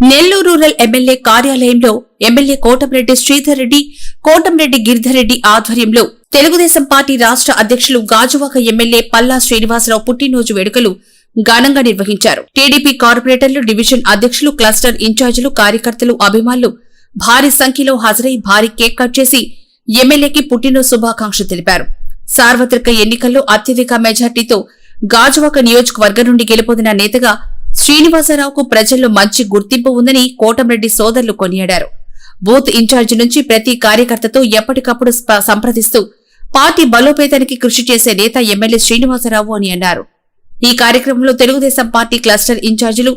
Nellore rural MLA కార్యాలయంలో MLA Kotamreddy Sridhar Reddy, Kotamreddy Giridhar Reddy ఆధ్వర్యంలో Telugu Desam party రాష్ట్ర అధ్యక్షులు గాజువాక ఎమ్మెల్యే పల్లా శ్రీనివాసరావు పుట్టినరోజు వేడుకలు ఘనంగా నిర్వహించారు. టీడీపీ కార్పొరేటర్లు, డివిజన్ అధ్యక్షులు, క్లస్టర్ ఇన్ఛార్జీలు, కార్యకర్తలు, అభిమానులు భారీ సంఖ్యలో హాజరై భారీ కేక్ కట్ చేసి ఎమ్మెల్యేకి పుట్టినరోజు శుభాకాంక్షలు తెలిపారు. సార్వత్రిక ఎన్నికల్లో అత్యధిక మెజార్టీతో గాజువాక నియోజకవర్గం నుండి గెలుపొందిన నేతగా శ్రీనివాసరావుకు ప్రజల్లో మంచి గుర్తింపు ఉందని కోటంరెడ్డి సోదరులు కొనియాడారు. బూత్ ఇన్ఛార్జి నుంచి ప్రతి కార్యకర్తతో ఎప్పటికప్పుడు సంప్రదిస్తూ పార్టీ బలోపేతానికి కృషి చేసే నేత ఎమ్మెల్యే శ్రీనివాసరావు అని అన్నారు. ఈ కార్యక్రమంలో తెలుగుదేశం పార్టీ క్లస్టర్ ఇన్ఛార్జీలు,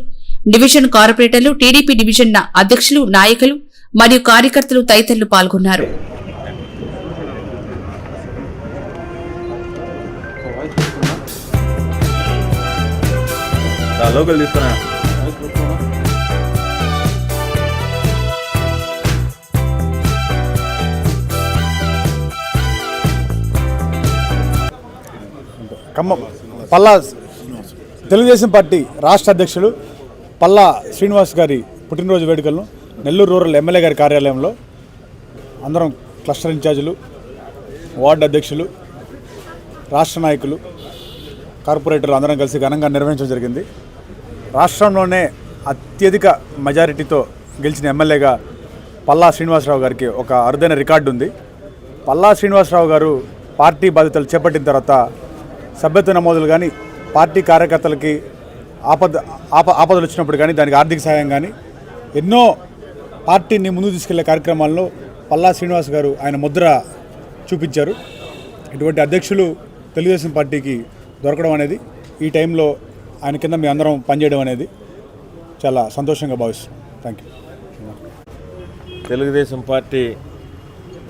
డివిజన్ కార్పొరేటర్లు, టీడీపీ డివిజన్ అధ్యక్షులు, నాయకులు మరియు కార్యకర్తలు తదితరులు పాల్గొన్నారు. పల్లా తెలుగుదేశం పార్టీ రాష్ట్ర అధ్యక్షులు పల్లా శ్రీనివాస్ గారి పుట్టినరోజు వేడుకలను నెల్లూరు రూరల్ ఎమ్మెల్యే గారి కార్యాలయంలో అందరం క్లస్టర్ ఇన్ఛార్జీలు, వార్డు అధ్యక్షులు, రాష్ట్ర నాయకులు, కార్పొరేటర్లు అందరం కలిసి ఘనంగా నిర్వహించడం జరిగింది. రాష్ట్రంలోనే అత్యధిక మెజారిటీతో గెలిచిన ఎమ్మెల్యేగా పల్లా శ్రీనివాసరావు గారికి ఒక అరుదైన రికార్డు ఉంది. పల్లా శ్రీనివాసరావు గారు పార్టీ బాధ్యతలు చేపట్టిన తర్వాత సభ్యత్వ నమోదులు కానీ, పార్టీ కార్యకర్తలకి ఆపదలు వచ్చినప్పుడు కానీ, దానికి ఆర్థిక సహాయం కానీ ఎన్నో పార్టీని ముందుకు తీసుకెళ్లే కార్యక్రమాల్లో పల్లా శ్రీనివాస్ గారు ఆయన ముద్ర చూపించారు. ఇటువంటి అధ్యక్షులు తెలుగుదేశం పార్టీకి దొరకడం అనేది, ఈ టైంలో ఆయన కింద మీ అందరం పనిచేయడం అనేది చాలా సంతోషంగా భావిస్తున్నాం. Thank you. తెలుగుదేశం పార్టీ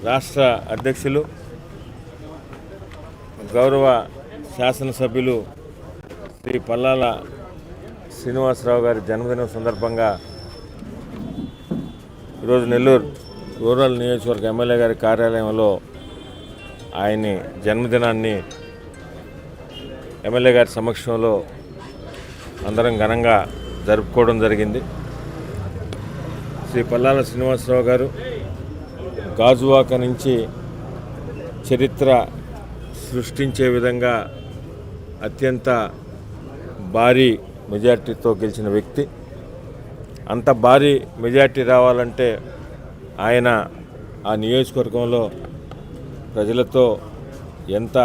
రాష్ట్ర అధ్యక్షులు, గౌరవ శాసనసభ్యులు శ్రీ పల్లాల శ్రీనివాసరావు గారి జన్మదినం సందర్భంగా ఈరోజు నెల్లూరు రూరల్ నియోజకవర్గ ఎమ్మెల్యే గారి కార్యాలయంలో ఆయన్ని జన్మదినాన్ని ఎమ్మెల్యే గారి సమక్షంలో అందరం ఘనంగా జరుపుకోవడం జరిగింది. శ్రీ పల్లాల శ్రీనివాసరావు గారు గాజువాక నుంచి చరిత్ర సృష్టించే విధంగా అత్యంత భారీ మెజార్టీతో గెలిచిన వ్యక్తి. అంత భారీ మెజార్టీ రావాలంటే ఆయన ఆ నియోజకవర్గంలో ప్రజలతో ఎంత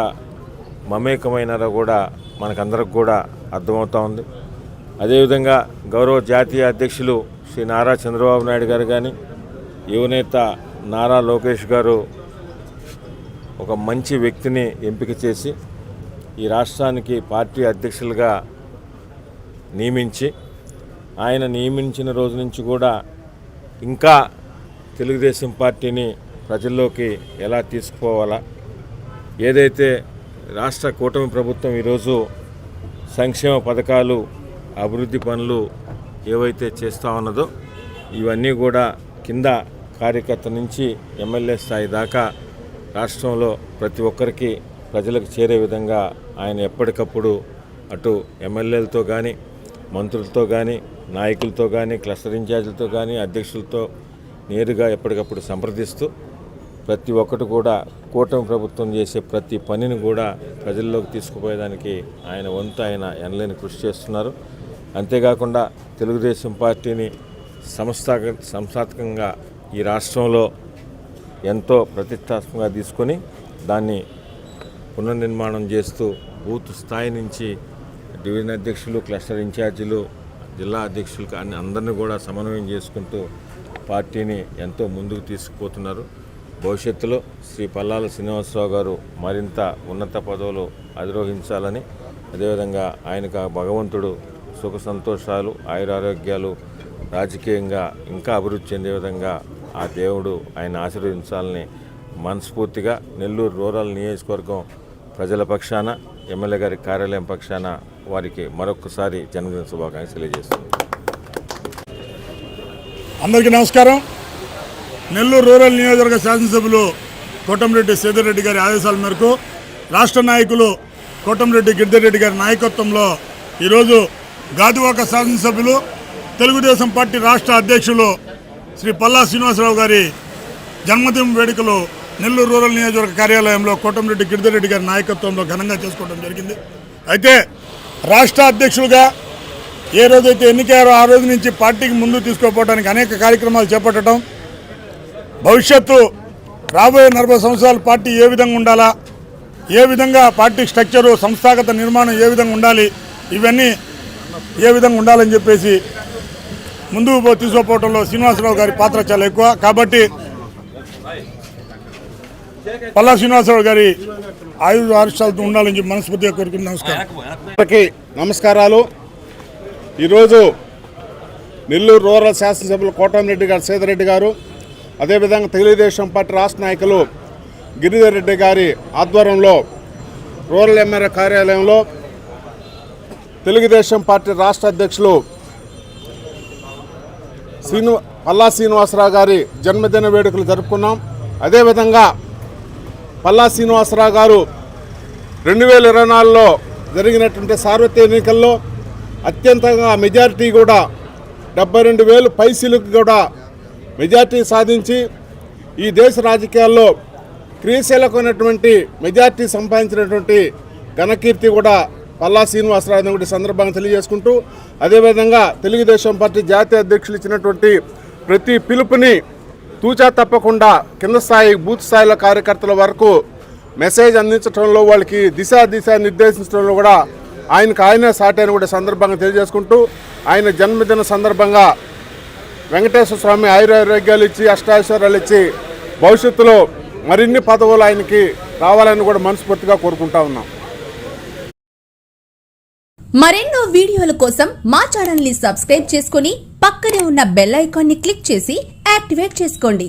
మమేకమైనారో కూడా మనకందరికి కూడా అర్థమవుతూ ఉంది. అదేవిధంగా గౌరవ జాతీయ అధ్యక్షులు శ్రీ నారా చంద్రబాబు నాయుడు గారు కానీ, యువనేత నారా లోకేష్ గారు ఒక మంచి వ్యక్తిని ఎంపిక చేసి ఈ రాష్ట్రానికి పార్టీ అధ్యక్షులుగా నియమించి, ఆయన నియమించిన రోజు నుంచి కూడా ఇంకా తెలుగుదేశం పార్టీని ప్రజల్లోకి ఎలా తీసుకుపోవాలా, ఏదైతే రాష్ట్ర కూటమి ప్రభుత్వం ఈరోజు సంక్షేమ పథకాలు, అభివృద్ధి పనులు ఏవైతే చేస్తూ ఉన్నదో ఇవన్నీ కూడా కింద కార్యకర్త నుంచి ఎమ్మెల్యే స్థాయి దాకా రాష్ట్రంలో ప్రతి ఒక్కరికి ప్రజలకు చేరే విధంగా ఆయన ఎప్పటికప్పుడు అటు ఎమ్మెల్యేలతో కానీ, మంత్రులతో కానీ, నాయకులతో కానీ, క్లస్టర్ ఇన్ఛార్జీలతో కానీ, అధ్యక్షులతో నేరుగా ఎప్పటికప్పుడు సంప్రదిస్తూ ప్రతి ఒక్కటి కూడా కూటమి ప్రభుత్వం చేసే ప్రతి పనిని కూడా ప్రజల్లోకి తీసుకుపోయేదానికి ఆయన వంతు ఆయన ఎనలేని కృషి చేస్తున్నారు. అంతేకాకుండా తెలుగుదేశం పార్టీని సంస్థాత్మకంగా ఈ రాష్ట్రంలో ఎంతో ప్రతిష్టాత్మకంగా తీసుకొని దాన్ని పునర్నిర్మాణం చేస్తూ బూత్ స్థాయి నుంచి డివిజన్ అధ్యక్షులు, క్లస్టర్ ఇన్ఛార్జీలు, జిల్లా అధ్యక్షులు అందరినీ కూడా సమన్వయం చేసుకుంటూ పార్టీని ఎంతో ముందుకు తీసుకుపోతున్నారు. భవిష్యత్తులో శ్రీ పల్లాల శ్రీనివాసరావు గారు మరింత ఉన్నత పదవులు అధిరోహించాలని, అదేవిధంగా ఆయనకు భగవంతుడు సుఖ సంతోషాలు, ఆయురారోగ్యాలు, రాజకీయంగా ఇంకా అభివృద్ధి చెందే విధంగా ఆ దేవుడు ఆయన ఆశీర్వదించాలని మనస్ఫూర్తిగా నెల్లూరు రూరల్ నియోజకవర్గం ప్రజల పక్షాన, ఎమ్మెల్యే గారి కార్యాలయం పక్షాన వారికి మరొకసారి జన్మదిన శుభాకాంక్షలు తెలియజేస్తుంది. అందరికీ నమస్కారం. నెల్లూరు రూరల్ నియోజకవర్గ శాసనసభ్యులు కోటంరెడ్డి శ్రీధర్ రెడ్డి గారి ఆదేశాల మేరకు రాష్ట్ర నాయకులు కోటంరెడ్డి గిరిధర్ రెడ్డి గారి నాయకత్వంలో ఈరోజు గాజువాక శాసనసభ్యులు తెలుగుదేశం పార్టీ రాష్ట్ర అధ్యక్షులు శ్రీ పల్లా శ్రీనివాసరావు గారి జన్మదిన వేడుకలు నెల్లూరు రూరల్ నియోజకవర్గ కార్యాలయంలో కోటంరెడ్డి గిరిధర్రెడ్డి గారి నాయకత్వంలో ఘనంగా చేసుకోవడం జరిగింది. అయితే రాష్ట్ర అధ్యక్షులుగా ఏ రోజైతే ఎన్నికయ్యారో ఆ రోజు నుంచి పార్టీకి ముందు తీసుకుపోవడానికి అనేక కార్యక్రమాలు చేపట్టడం, భవిష్యత్తు రాబోయే 40 సంవత్సరాలు పార్టీ ఏ విధంగా ఉండాలా, ఏ విధంగా పార్టీ స్ట్రక్చరు సంస్థాగత నిర్మాణం ఏ విధంగా ఉండాలి, ఇవన్నీ ఏ విధంగా ఉండాలని చెప్పేసి ముందుకు తీసుకుపోవడంలో శ్రీనివాసరావు గారి పాత్ర చాలా ఎక్కువ. కాబట్టి పల్లా శ్రీనివాసరావు గారి ఆయుధ ఆరుష్టాలతో ఉండాలని చెప్పి మనస్ఫూర్తిగా కోరుకుని నమస్కారాలు. ఈరోజు నెల్లూరు రూరల్ శాసనసభ్యులు కోటంరెడ్డి గారు సేదరెడ్డి గారు, అదేవిధంగా తెలుగుదేశం పార్టీ రాష్ట్ర నాయకులు గిరిధర్రెడ్డి గారి ఆధ్వర్యంలో రూరల్ ఎమ్మెల్యే కార్యాలయంలో తెలుగుదేశం పార్టీ రాష్ట్ర అధ్యక్షులు పల్లా శ్రీనివాసరావు గారి జన్మదిన వేడుకలు జరుపుకున్నాం. అదేవిధంగా పల్లా శ్రీనివాసరావు గారు 2024లో జరిగినటువంటి సార్వత్రిక ఎన్నికల్లో అత్యంతగా మెజారిటీ కూడా 72,000 పైసలకు కూడా మెజార్టీ సాధించి ఈ దేశ రాజకీయాల్లో క్రియాశీలకమైనటువంటి మెజార్టీ సంపాదించినటువంటి ఘనకీర్తి కూడా పల్లా శ్రీనివాసరావు గుడి సందర్భంగా తెలియజేసుకుంటూ, అదేవిధంగా తెలుగుదేశం పార్టీ జాతీయ అధ్యక్షులు ఇచ్చినటువంటి ప్రతి పిలుపుని తూచా తప్పకుండా కింద స్థాయి బూత్ స్థాయిలో కార్యకర్తల వరకు మెసేజ్ అందించడంలో, వాళ్ళకి దిశ నిర్దేశించడంలో కూడా ఆయనే సాటి అని కూడా సందర్భంగా తెలియజేసుకుంటూ, ఆయన జన్మదిన సందర్భంగా వెంకటేశ్వర స్వామి ఆయురారోగ్యాలు ఇచ్చి అష్టాైశ్వర్యాలు ఇచ్చి భవిష్యత్తులో మరిన్ని పదవులు ఆయనకి రావాలని కూడా మనస్ఫూర్తిగా కోరుకుంటా ఉన్నాం. మరెన్నో వీడియోల కోసం మా ఛానల్ ని సబ్స్క్రైబ్ చేసుకుని పక్కనే ఉన్న బెల్ ఐకాన్ ని క్లిక్ చేసి యాక్టివేట్ చేసుకోండి.